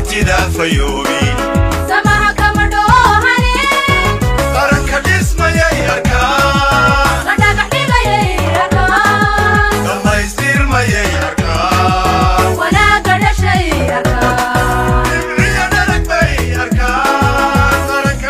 aragtida fayoobi samaha kama dhoohane qaranka dhismayay arkaan la dhagaxdhigayay arkaan dhammaystirmayay arkaan wanaaga dhashay arkaan dhibciya dhalag bay arkaan qaranka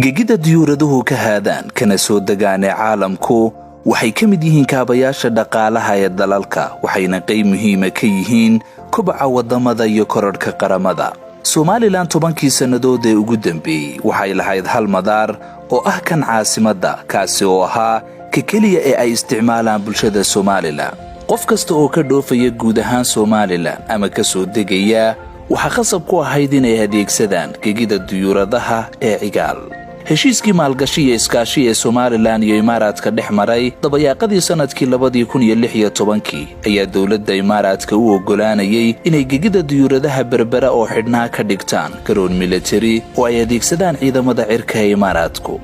gegida diyuuraduhu ka haadaan kana soo degaane caalamku waxay ka mid yihiin kaabayaasha dhaqaalaha ee dalalka waxayna qayb muhiima ka yihiin kobaca wadamada iyo korodhka qaramada. Somaliland 10 sannadood ee ugu dambeeyay waxay lahayd hal madaar oo ah kan caasimadda kaasi oo ahaa ka kaliya ee ay isticmaalaan bulshada Somaliland. qof kasta oo ka dhoofaya guud ahaan Somaliland ama ka soo degaya waxa khasab ku ahayd inay adeegsadaan gegida diyuuradaha ee Cigaal. heshiiskii maalgashi iyo iskaashi ee Somaliland iyo Imaaraadka dhex maray dabayaaqadii sanadkii 2016 ayaa dawladda Imaaraadka u ogolaanayay inay gegida diyuuradaha berbera oo xidhnaa ka dhigtaan garoon military oo ay adeegsadaan ciidamada cirka ee Imaaraadku.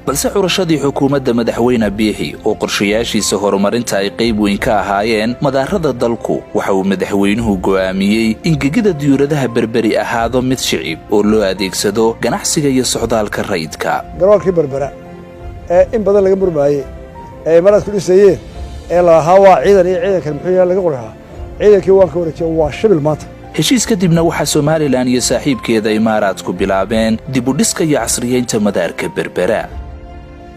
balse curashadii xukuumadda madaxweyne Biixi oo qorshayaashiisa horumarinta ay qayb weyn ka ahaayeen madaarada dalku waxa uu madaxweynuhu go'aamiyay in gegida diyuuradaha berberi ahaado mid shicib oo loo adeegsado ganacsiga iyo socdaalka rayidka. garoolkii berbera in badan laga murmaayay Imaaraadku dhisayeen la hawa ciidan iyo ciidanka muxuu yahay laga qoraha ciidankii waan ka wareejiyay waa shibil maanta. heshiis kadibna waxa Somaliland iyo saaxiibkeeda Imaaraadku bilaabeen dib u dhiska iyo casriyeynta madaarka berbera.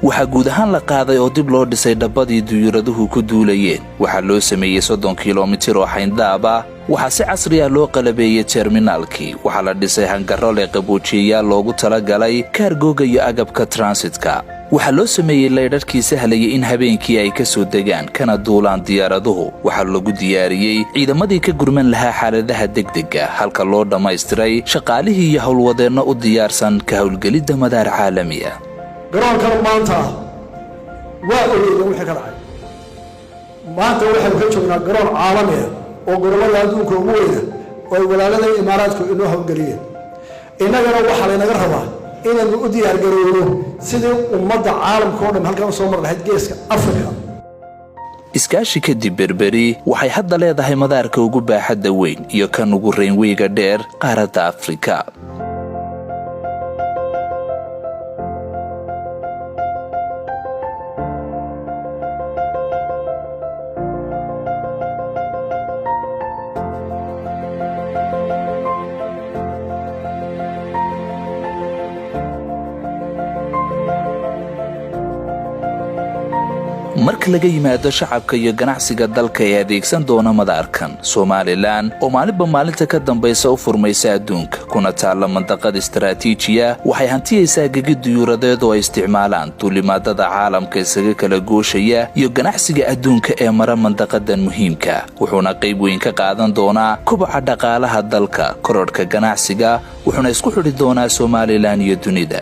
waxa guud ahaan la qaaday oo dib loo dhisay dhabbadii diyuuraduhu ku duulayeen waxa loo sameeyay 30 kiiloomitir oo xayndaab ah waxa si casri ah loo qalabeeyay terminalkii waxa la dhisay hangarro leh qaboojiyayaal loogu talagalay kaargooga iyo agabka transitka waxa loo sameeyay leedharkii sahlayay in habeenkii ay ka soo degaan kana duulaan diyaaraduhu waxa lagu diyaariyay ciidamadii ka gurman lahaa xaaladaha degdega halka loo dhammaystiray shaqaalihii iyo howlwadeenno u diyaarsan ka howlgelidda madaar caalami ah. garoonkan maanta waa ogeeyay wixii ka dhacay maanta waxaan ka joognaa garoon caalami ah oo gobolada adduunka ugu weyn oo ay walaalada Imaaraadku inoo hawlgeliyeen inagana waxa la naga rabaa inaynu u diyaar garowno sidii ummadda caalamka oo dhan halkan soo mar lahayd geeska Afrika. iskaashi kadib berberi waxay hadda leedahay madaarka ugu baaxadda weyn iyo kan ugu reynweyga dheer qaaradda Afrika. marka laga yimaado shacabka iyo ganacsiga dalka ee adeegsan doona madaarkan Somaliland oo maalinba maalinta ka dambaysa u furmaysa adduunka kuna taala mandaqad istiraatiijiya waxay hantiyeysaa gegid diyuuradeed oo ay isticmaalaan duulimaadada caalamka isaga kala gooshaya iyo ganacsiga adduunka ee mara mandaqadan muhiimka wuxuuna qayb weyn ka qaadan doonaa kobaca dhaqaalaha dalka korodhka ganacsiga wuxuuna isku xidhi doonaa Somaliland iyo dunida.